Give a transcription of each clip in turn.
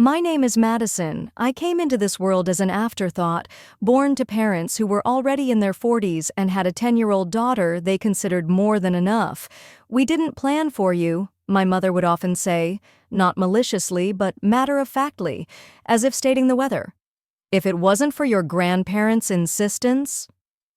My name is Madison. I came into this world as an afterthought, born to parents who were already in their 40s and had a 10-year-old daughter they considered more than enough. We didn't plan for you, my mother would often say, not maliciously but matter-of-factly, as if stating the weather. If it wasn't for your grandparents' insistence,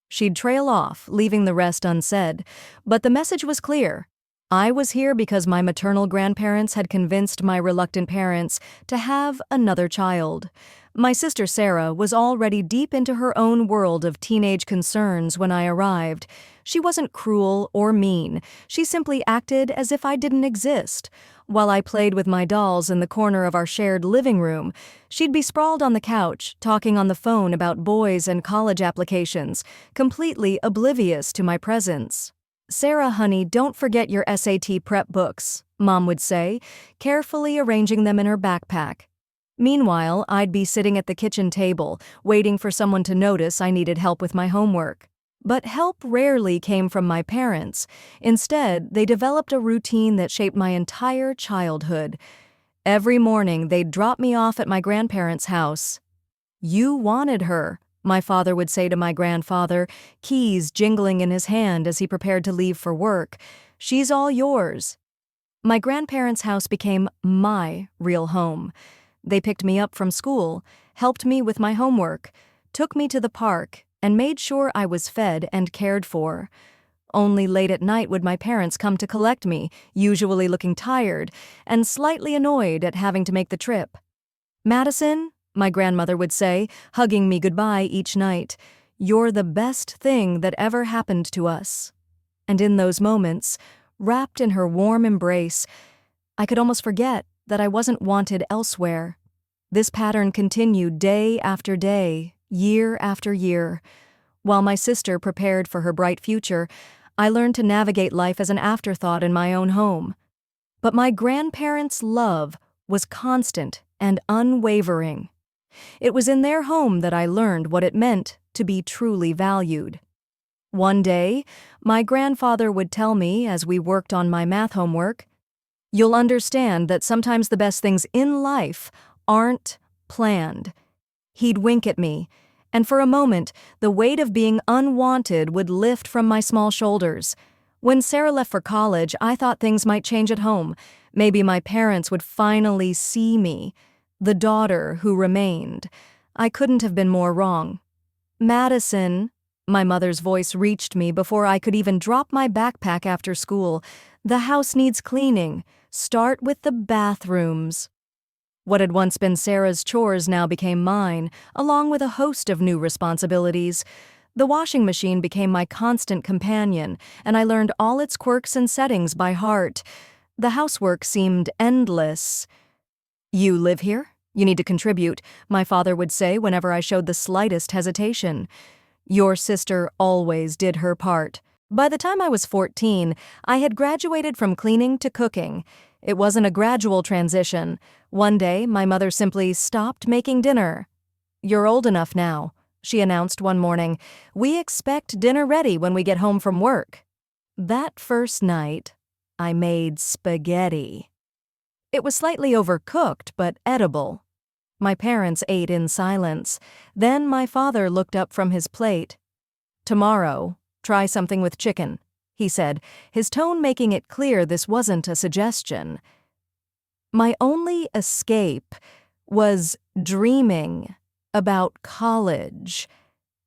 she'd trail off, leaving the rest unsaid. But the message was clear. I was here because my maternal grandparents had convinced my reluctant parents to have another child. My sister Sarah was already deep into her own world of teenage concerns when I arrived. She wasn't cruel or mean. She simply acted as if I didn't exist. While I played with my dolls in the corner of our shared living room, she'd be sprawled on the couch, talking on the phone about boys and college applications, completely oblivious to my presence. "Sarah, honey, don't forget your SAT prep books," Mom would say, carefully arranging them in her backpack. Meanwhile, I'd be sitting at the kitchen table, waiting for someone to notice I needed help with my homework. But help rarely came from my parents. Instead, they developed a routine that shaped my entire childhood. Every morning, they'd drop me off at my grandparents' house. "You wanted her," my father would say to my grandfather, keys jingling in his hand as he prepared to leave for work. "She's all yours." My grandparents' house became my real home. They picked me up from school, helped me with my homework, took me to the park, and made sure I was fed and cared for. Only late at night would my parents come to collect me, usually looking tired and slightly annoyed at having to make the trip. "Madison," my grandmother would say, hugging me goodbye each night, "you're the best thing that ever happened to us." And in those moments, wrapped in her warm embrace, I could almost forget that I wasn't wanted elsewhere. This pattern continued day after day, year after year. While my sister prepared for her bright future, I learned to navigate life as an afterthought in my own home. But my grandparents' love was constant and unwavering. It was in their home that I learned what it meant to be truly valued. One day, my grandfather would tell me as we worked on my math homework, "You'll understand that sometimes the best things in life aren't planned." He'd wink at me, and for a moment, the weight of being unwanted would lift from my small shoulders. When Sarah left for college, I thought things might change at home. Maybe my parents would finally see me, the daughter who remained. I couldn't have been more wrong. "Madison," my mother's voice reached me before I could even drop my backpack after school. "The house needs cleaning. Start with the bathrooms." What had once been Sarah's chores now became mine, along with a host of new responsibilities. The washing machine became my constant companion, and I learned all its quirks and settings by heart. The housework seemed endless. "You live here? You need to contribute," my father would say whenever I showed the slightest hesitation. Your sister always did her part. By the time I was 14, I had graduated from cleaning to cooking. It wasn't a gradual transition. One day, my mother simply stopped making dinner. "You're old enough now," she announced one morning. "We expect dinner ready when we get home from work." That first night, I made spaghetti. It was slightly overcooked, but edible. My parents ate in silence. Then my father looked up from his plate. "Tomorrow, try something with chicken," he said, his tone making it clear this wasn't a suggestion. My only escape was dreaming about college.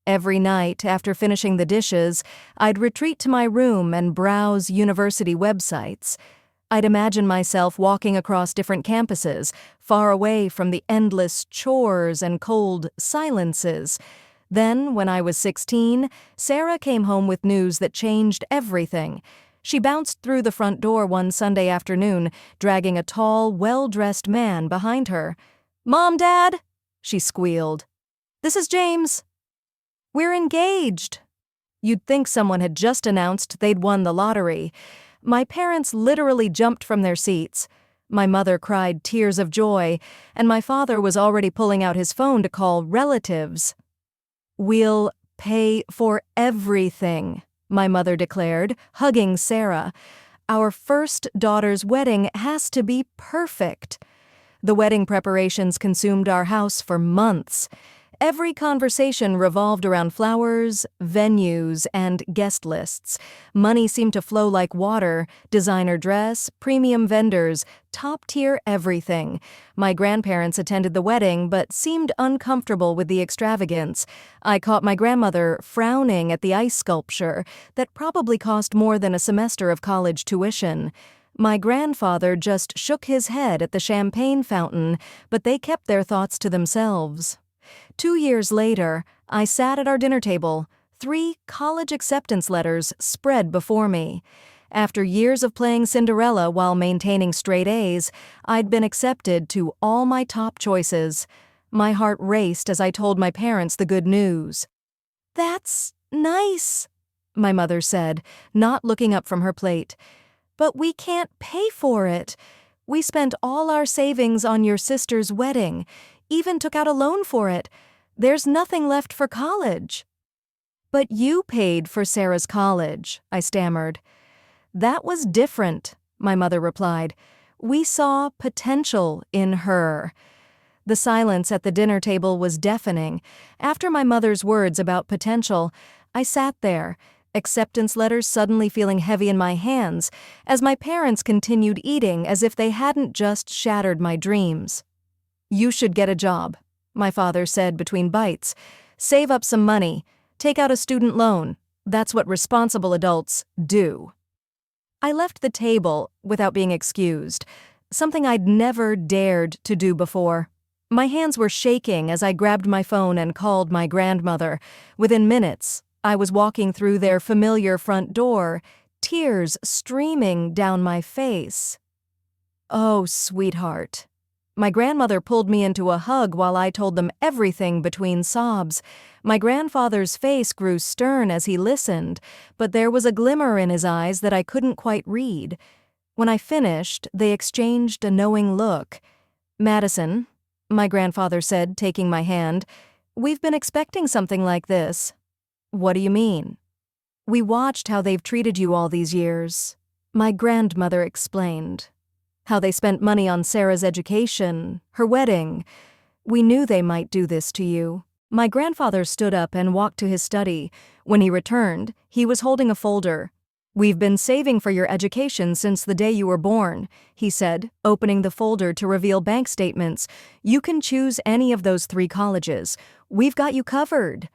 Every night, after finishing the dishes, I'd retreat to my room and browse university websites. I'd imagine myself walking across different campuses, far away from the endless chores and cold silences. Then, when I was 16, Sarah came home with news that changed everything. She bounced through the front door one Sunday afternoon, dragging a tall, well-dressed man behind her. "Mom, Dad," she squealed. "This is James. We're engaged." You'd think someone had just announced they'd won the lottery. My parents literally jumped from their seats. My mother cried tears of joy, and my father was already pulling out his phone to call relatives. "We'll pay for everything," my mother declared, hugging Sarah. "Our first daughter's wedding has to be perfect." The wedding preparations consumed our house for months. Every conversation revolved around flowers, venues, and guest lists. Money seemed to flow like water: designer dress, premium vendors, top-tier everything. My grandparents attended the wedding but seemed uncomfortable with the extravagance. I caught my grandmother frowning at the ice sculpture that probably cost more than a semester of college tuition. My grandfather just shook his head at the champagne fountain, but they kept their thoughts to themselves. 2 years later, I sat at our dinner table, 3 college acceptance letters spread before me. After years of playing Cinderella while maintaining straight A's, I'd been accepted to all my top choices. My heart raced as I told my parents the good news. "That's nice," my mother said, not looking up from her plate. "But we can't pay for it. We spent all our savings on your sister's wedding, even took out a loan for it. There's nothing left for college." "But you paid for Sarah's college," I stammered. "That was different," my mother replied. "We saw potential in her." The silence at the dinner table was deafening. After my mother's words about potential, I sat there, acceptance letters suddenly feeling heavy in my hands, as my parents continued eating as if they hadn't just shattered my dreams. "You should get a job," my father said between bites. "Save up some money. Take out a student loan. That's what responsible adults do." I left the table without being excused, something I'd never dared to do before. My hands were shaking as I grabbed my phone and called my grandmother. Within minutes, I was walking through their familiar front door, tears streaming down my face. "Oh, sweetheart." My grandmother pulled me into a hug while I told them everything between sobs. My grandfather's face grew stern as he listened, but there was a glimmer in his eyes that I couldn't quite read. When I finished, they exchanged a knowing look. "Madison," my grandfather said, taking my hand, "we've been expecting something like this." "What do you mean?" "We watched how they've treated you all these years," my grandmother explained. "How they spent money on Sarah's education, her wedding. We knew they might do this to you." My grandfather stood up and walked to his study. When he returned, he was holding a folder. "We've been saving for your education since the day you were born," he said, opening the folder to reveal bank statements. "You can choose any of those 3 colleges. We've got you covered."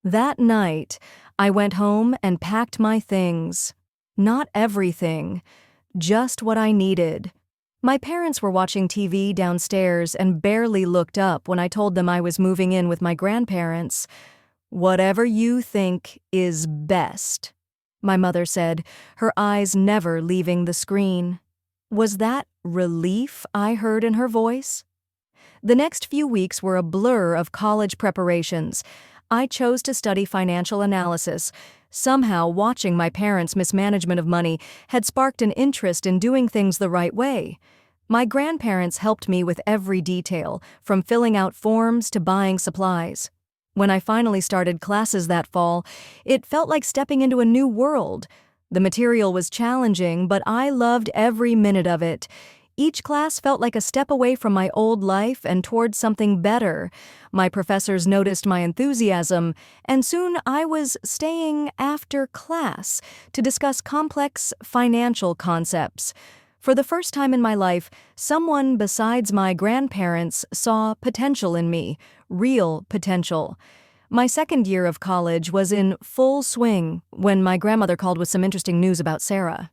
That night, I went home and packed my things. Not everything, just what I needed. My parents were watching TV downstairs and barely looked up when I told them I was moving in with my grandparents. "Whatever you think is best," my mother said, her eyes never leaving the screen. Was that relief I heard in her voice? The next few weeks were a blur of college preparations. I chose to study financial analysis. Somehow, watching my parents' mismanagement of money had sparked an interest in doing things the right way. My grandparents helped me with every detail, from filling out forms to buying supplies. When I finally started classes that fall, it felt like stepping into a new world. The material was challenging, but I loved every minute of it. Each class felt like a step away from my old life and towards something better. My professors noticed my enthusiasm, and soon I was staying after class to discuss complex financial concepts. For the first time in my life, someone besides my grandparents saw potential in me, real potential. My second year of college was in full swing when my grandmother called with some interesting news about Sarah.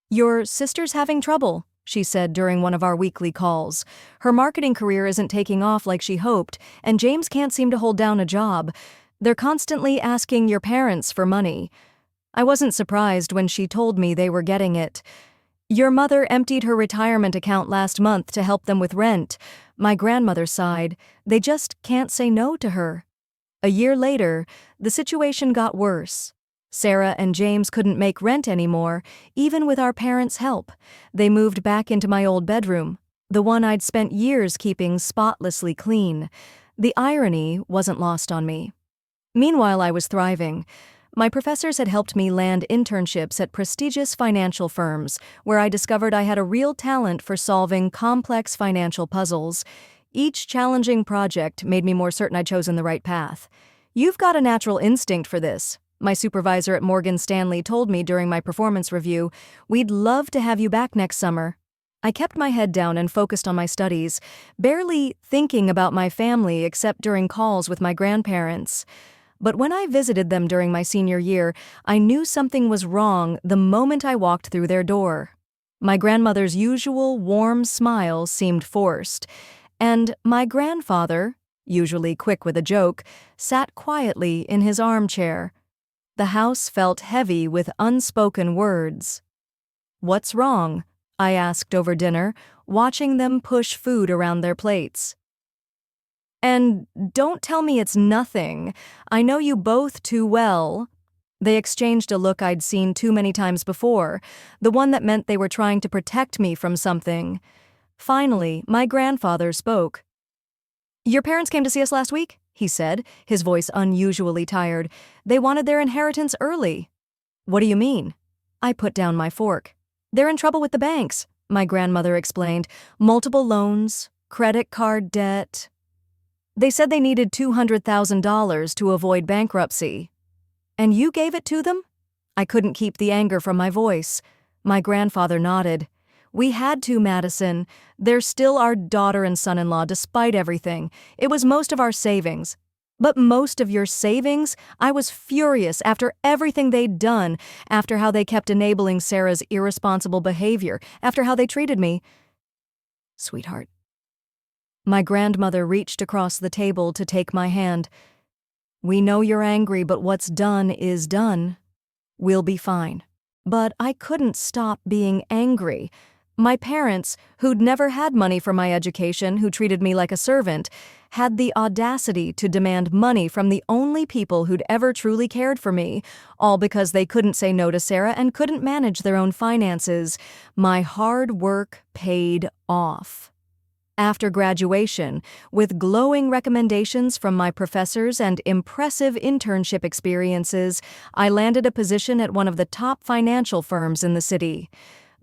"Your sister's having trouble," she said during one of our weekly calls. "Her marketing career isn't taking off like she hoped, and James can't seem to hold down a job. They're constantly asking your parents for money." I wasn't surprised when she told me they were getting it. "Your mother emptied her retirement account last month to help them with rent." My grandmother sighed. "They just can't say no to her." A year later, the situation got worse. Sarah and James couldn't make rent anymore, even with our parents' help. They moved back into my old bedroom, the one I'd spent years keeping spotlessly clean. The irony wasn't lost on me. Meanwhile, I was thriving. My professors had helped me land internships at prestigious financial firms, where I discovered I had a real talent for solving complex financial puzzles. Each challenging project made me more certain I'd chosen the right path. "You've got a natural instinct for this," my supervisor at Morgan Stanley told me during my performance review. "We'd love to have you back next summer." I kept my head down and focused on my studies, barely thinking about my family except during calls with my grandparents. But when I visited them during my senior year, I knew something was wrong the moment I walked through their door. My grandmother's usual warm smile seemed forced, and my grandfather, usually quick with a joke, sat quietly in his armchair. The house felt heavy with unspoken words. "What's wrong?" I asked over dinner, watching them push food around their plates. "And don't tell me it's nothing. I know you both too well." They exchanged a look I'd seen too many times before, the one that meant they were trying to protect me from something. Finally, my grandfather spoke. "Your parents came to see us last week," he said, his voice unusually tired. "They wanted their inheritance early." "What do you mean?" I put down my fork. "They're in trouble with the banks," my grandmother explained. "Multiple loans, credit card debt. They said they needed $200,000 to avoid bankruptcy." "And you gave it to them?" I couldn't keep the anger from my voice. My grandfather nodded. "We had to, Madison. They're still our daughter and son-in-law despite everything. It was most of our savings." "But most of your savings?" I was furious after everything they'd done, after how they kept enabling Sarah's irresponsible behavior, after how they treated me. "Sweetheart." My grandmother reached across the table to take my hand. "We know you're angry, but what's done is done. We'll be fine." But I couldn't stop being angry. My parents, who'd never had money for my education, who treated me like a servant, had the audacity to demand money from the only people who'd ever truly cared for me, all because they couldn't say no to Sarah and couldn't manage their own finances. My hard work paid off. After graduation, with glowing recommendations from my professors and impressive internship experiences, I landed a position at one of the top financial firms in the city.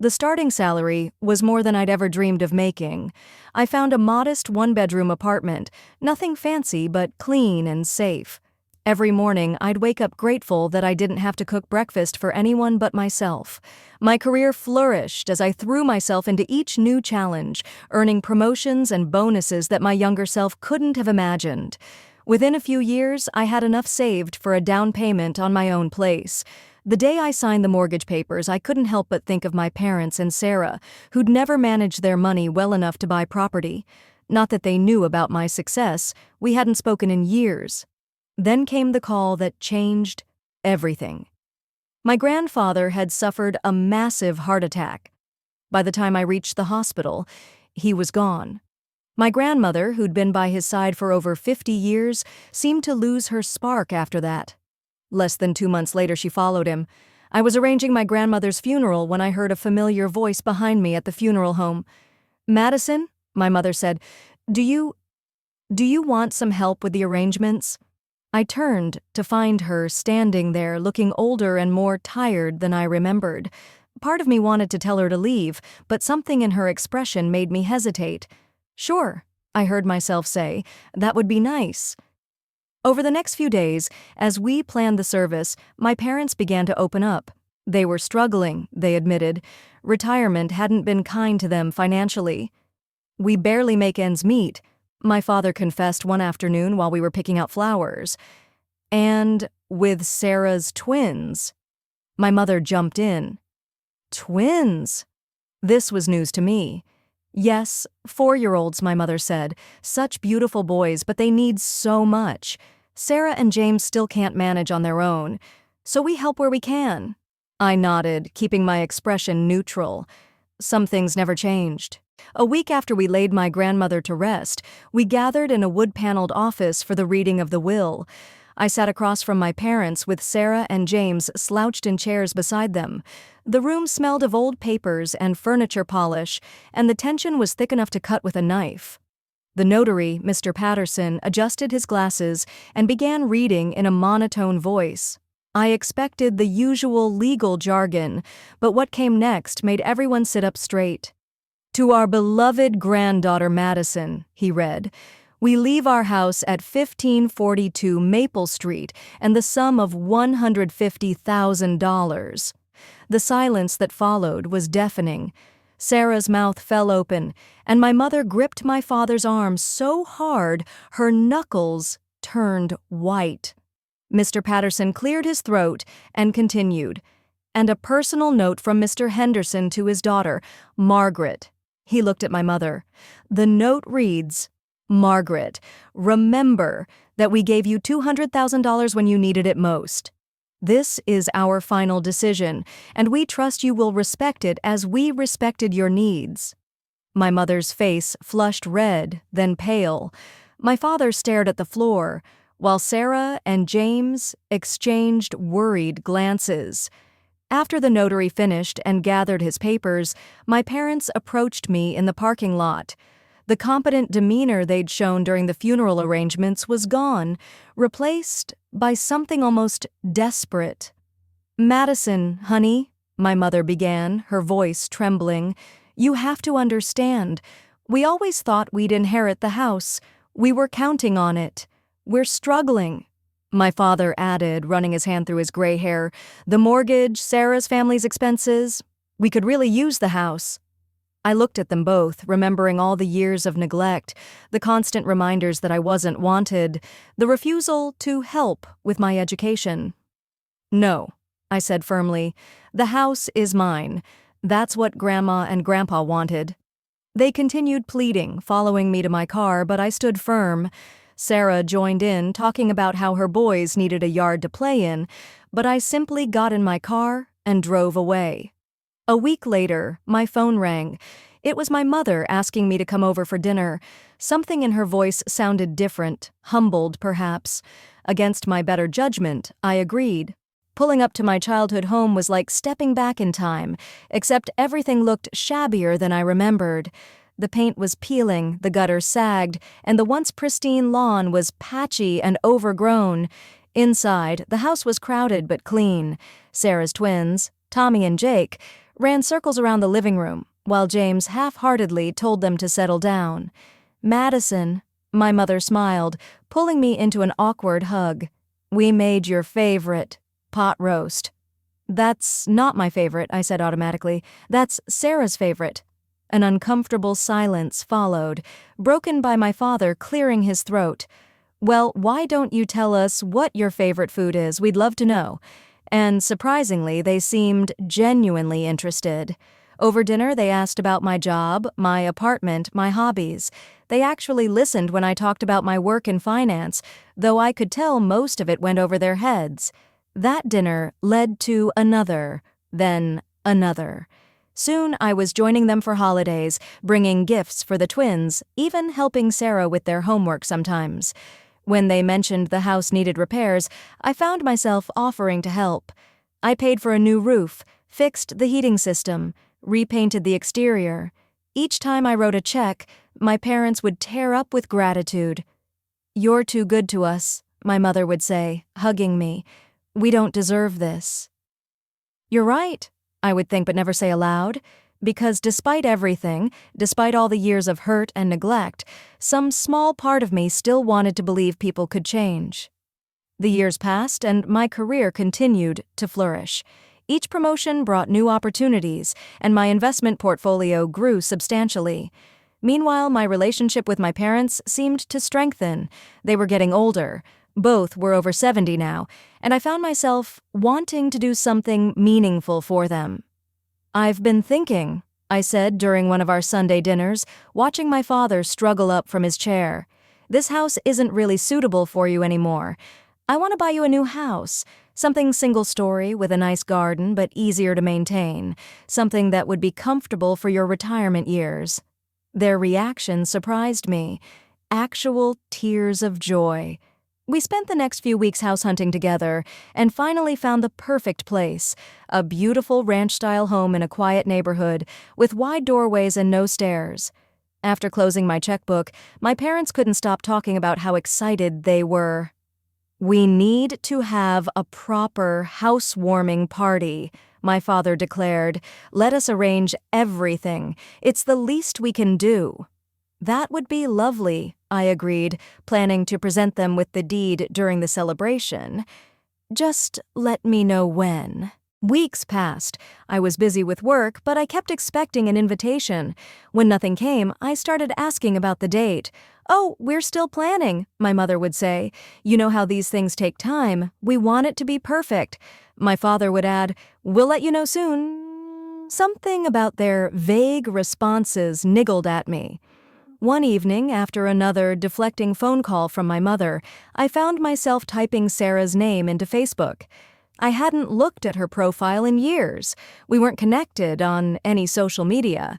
The starting salary was more than I'd ever dreamed of making. I found a modest one-bedroom apartment, nothing fancy but clean and safe. Every morning, I'd wake up grateful that I didn't have to cook breakfast for anyone but myself. My career flourished as I threw myself into each new challenge, earning promotions and bonuses that my younger self couldn't have imagined. Within a few years, I had enough saved for a down payment on my own place. The day I signed the mortgage papers, I couldn't help but think of my parents and Sarah, who'd never managed their money well enough to buy property. Not that they knew about my success, we hadn't spoken in years. Then came the call that changed everything. My grandfather had suffered a massive heart attack. By the time I reached the hospital, he was gone. My grandmother, who'd been by his side for over 50 years, seemed to lose her spark after that. Less than 2 months later, she followed him. I was arranging my grandmother's funeral when I heard a familiar voice behind me at the funeral home. "Madison," my mother said, Do you want some help with the arrangements?" I turned to find her standing there looking older and more tired than I remembered. Part of me wanted to tell her to leave, but something in her expression made me hesitate. "Sure," I heard myself say, "that would be nice." Over the next few days, as we planned the service, my parents began to open up. They were struggling, they admitted. Retirement hadn't been kind to them financially. "We barely make ends meet," my father confessed one afternoon while we were picking out flowers. "And with Sarah's twins." My mother jumped in. "Twins?" This was news to me. "Yes, 4-year-olds, my mother said. "Such beautiful boys, but they need so much. Sarah and James still can't manage on their own, so we help where we can." I nodded, keeping my expression neutral. Some things never changed. A week after we laid my grandmother to rest, we gathered in a wood-paneled office for the reading of the will. I sat across from my parents with Sarah and James slouched in chairs beside them. The room smelled of old papers and furniture polish, and the tension was thick enough to cut with a knife. The notary, Mr. Patterson, adjusted his glasses and began reading in a monotone voice. I expected the usual legal jargon, but what came next made everyone sit up straight. "To our beloved granddaughter Madison," he read, "we leave our house at 1542 Maple Street and the sum of $150,000. The silence that followed was deafening. Sarah's mouth fell open, and my mother gripped my father's arm so hard her knuckles turned white. Mr. Patterson cleared his throat and continued, "And a personal note from Mr. Henderson to his daughter, Margaret." He looked at my mother. "The note reads, 'Margaret, remember that we gave you $200,000 when you needed it most. This is our final decision, and we trust you will respect it as we respected your needs.'" My mother's face flushed red, then pale. My father stared at the floor, while Sarah and James exchanged worried glances. After the notary finished and gathered his papers, my parents approached me in the parking lot. The competent demeanor they'd shown during the funeral arrangements was gone, replaced by something almost desperate. "Madison, honey," my mother began, her voice trembling, "you have to understand. We always thought we'd inherit the house. We were counting on it. We're struggling." My father added, running his hand through his gray hair, "The mortgage, Sarah's family's expenses. We could really use the house." I looked at them both, remembering all the years of neglect, the constant reminders that I wasn't wanted, the refusal to help with my education. "No," I said firmly, "the house is mine. That's what Grandma and Grandpa wanted." They continued pleading, following me to my car, but I stood firm. Sarah joined in, talking about how her boys needed a yard to play in, but I simply got in my car and drove away. A week later, my phone rang. It was my mother asking me to come over for dinner. Something in her voice sounded different, humbled perhaps. Against my better judgment, I agreed. Pulling up to my childhood home was like stepping back in time, except everything looked shabbier than I remembered. The paint was peeling, the gutter sagged, and the once pristine lawn was patchy and overgrown. Inside, the house was crowded but clean. Sarah's twins, Tommy and Jake, ran circles around the living room, while James half-heartedly told them to settle down. "Madison," my mother smiled, pulling me into an awkward hug. "We made your favorite, pot roast." "That's not my favorite," I said automatically. "That's Sarah's favorite." An uncomfortable silence followed, broken by my father clearing his throat. "Well, why don't you tell us what your favorite food is? We'd love to know." And surprisingly, they seemed genuinely interested. Over dinner, they asked about my job, my apartment, my hobbies. They actually listened when I talked about my work in finance, though I could tell most of it went over their heads. That dinner led to another, then another. Soon I was joining them for holidays, bringing gifts for the twins, even helping Sarah with their homework sometimes. When they mentioned the house needed repairs, I found myself offering to help. I paid for a new roof, fixed the heating system, repainted the exterior. Each time I wrote a check, my parents would tear up with gratitude. "You're too good to us," my mother would say, hugging me. "We don't deserve this." "You're right," I would think but never say aloud, because despite everything, despite all the years of hurt and neglect, some small part of me still wanted to believe people could change. The years passed and my career continued to flourish. Each promotion brought new opportunities, and my investment portfolio grew substantially. Meanwhile, my relationship with my parents seemed to strengthen. They were getting older. Both were over 70 now, and I found myself wanting to do something meaningful for them. "I've been thinking," I said during one of our Sunday dinners, watching my father struggle up from his chair. "This house isn't really suitable for you anymore. I want to buy you a new house, something single-story with a nice garden but easier to maintain, something that would be comfortable for your retirement years." Their reaction surprised me. Actual tears of joy. We spent the next few weeks house hunting together and finally found the perfect place, a beautiful ranch-style home in a quiet neighborhood with wide doorways and no stairs. After closing my checkbook, my parents couldn't stop talking about how excited they were. "We need to have a proper housewarming party," my father declared. "Let us arrange everything. It's the least we can do." "That would be lovely," I agreed, planning to present them with the deed during the celebration. "Just let me know when." Weeks passed. I was busy with work, but I kept expecting an invitation. When nothing came, I started asking about the date. "Oh, we're still planning," my mother would say. "You know how these things take time. We want it to be perfect." My father would add, "We'll let you know soon." Something about their vague responses niggled at me. One evening, after another deflecting phone call from my mother, I found myself typing Sarah's name into Facebook. I hadn't looked at her profile in years. We weren't connected on any social media.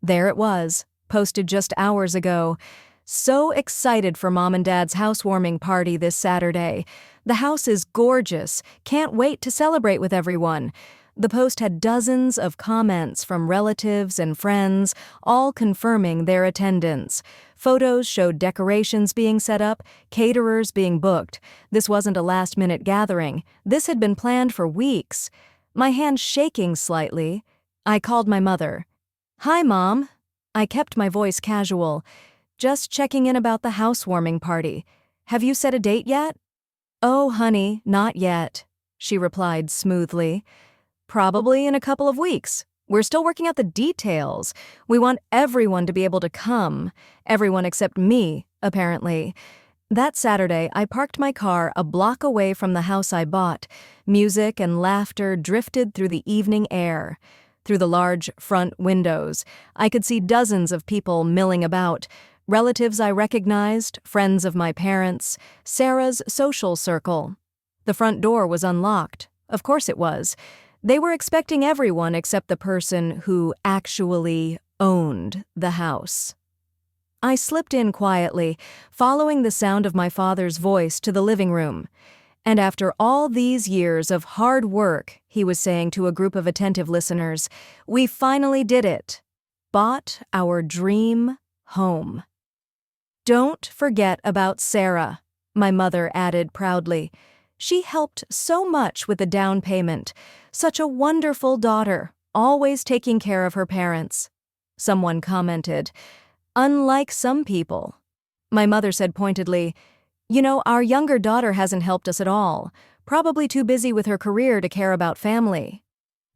There it was, posted just hours ago. "So excited for Mom and Dad's housewarming party this Saturday. The house is gorgeous. Can't wait to celebrate with everyone." The post had dozens of comments from relatives and friends, all confirming their attendance. Photos showed decorations being set up, caterers being booked. This wasn't a last-minute gathering. This had been planned for weeks. My hand shaking slightly, I called my mother. "Hi, Mom." I kept my voice casual. "Just checking in about the housewarming party. Have you set a date yet?" "Oh, honey, not yet," she replied smoothly. "Probably in a couple of weeks. We're still working out the details. We want everyone to be able to come. Everyone except me, apparently." That Saturday, I parked my car a block away from the house I bought. Music and laughter drifted through the evening air. Through the large front windows, I could see dozens of people milling about. Relatives I recognized, friends of my parents, Sarah's social circle. The front door was unlocked. Of course it was. They were expecting everyone except the person who actually owned the house. I slipped in quietly, following the sound of my father's voice to the living room. "And after all these years of hard work," he was saying to a group of attentive listeners, "we finally did it. Bought our dream home." "Don't forget about Sarah," my mother added proudly. "She helped so much with the down payment. Such a wonderful daughter, always taking care of her parents." Someone commented, "Unlike some people." My mother said pointedly, "You know, our younger daughter hasn't helped us at all. Probably too busy with her career to care about family."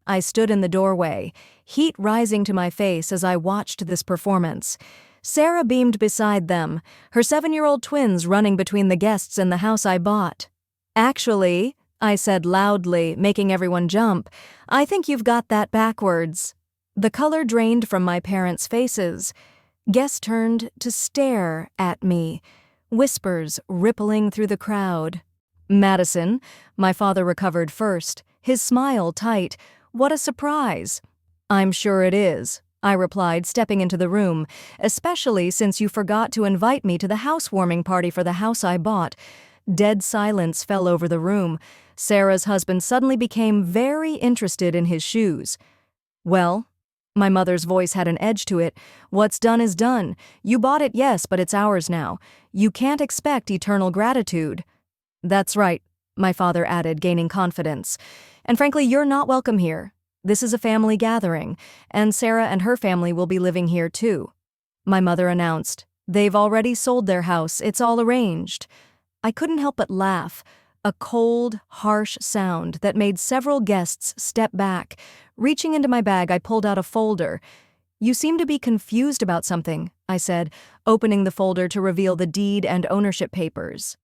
I stood in the doorway, heat rising to my face as I watched this performance. Sarah beamed beside them, her 7-year-old twins running between the guests in the house I bought. "Actually," I said loudly, making everyone jump, "I think you've got that backwards." The color drained from my parents' faces. Guests turned to stare at me, whispers rippling through the crowd. "Madison," my father recovered first, his smile tight. "What a surprise." "I'm sure it is," I replied, stepping into the room, "especially since you forgot to invite me to the housewarming party for the house I bought." Dead silence fell over the room. Sarah's husband suddenly became very interested in his shoes. "Well," my mother's voice had an edge to it, "what's done is done. You bought it, yes, but it's ours now. You can't expect eternal gratitude." "That's right," my father added, gaining confidence. "And frankly, you're not welcome here. This is a family gathering, and Sarah and her family will be living here too." My mother announced, "They've already sold their house. It's all arranged." I couldn't help but laugh, a cold, harsh sound that made several guests step back. Reaching into my bag, I pulled out a folder. "You seem to be confused about something," I said, opening the folder to reveal the deed and ownership papers.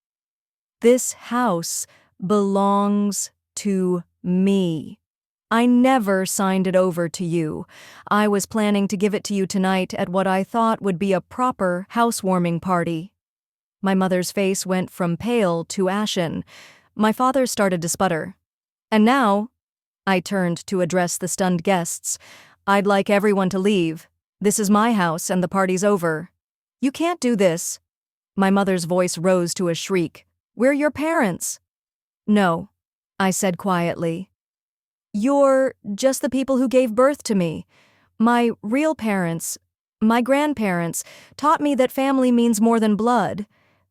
"This house belongs to me. I never signed it over to you. I was planning to give it to you tonight at what I thought would be a proper housewarming party." My mother's face went from pale to ashen. My father started to sputter. "And now," I turned to address the stunned guests, "I'd like everyone to leave. This is my house and the party's over." "You can't do this." My mother's voice rose to a shriek. "We're your parents." "No," I said quietly. "You're just the people who gave birth to me. My real parents, my grandparents, taught me that family means more than blood.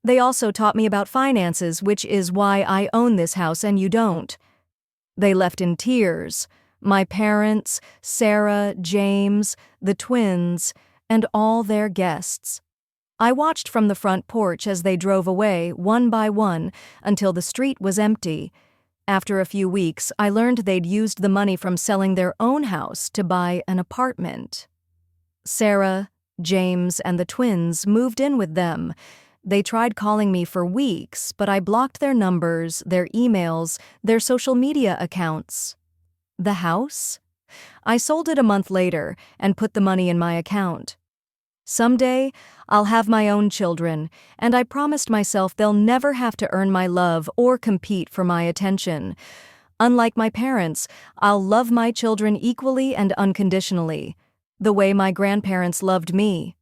They also taught me about finances, which is why I own this house and you don't. They left in tears. My parents, Sarah, James, the twins, and all their guests. I watched from the front porch as they drove away, one by one, until the street was empty. After a few weeks, I learned they'd used the money from selling their own house to buy an apartment. Sarah, James, and the twins moved in with them. They tried calling me for weeks, but I blocked their numbers, their emails, their social media accounts. The house? I sold it a month later and put the money in my account. Someday, I'll have my own children, and I promised myself they'll never have to earn my love or compete for my attention. Unlike my parents, I'll love my children equally and unconditionally, the way my grandparents loved me.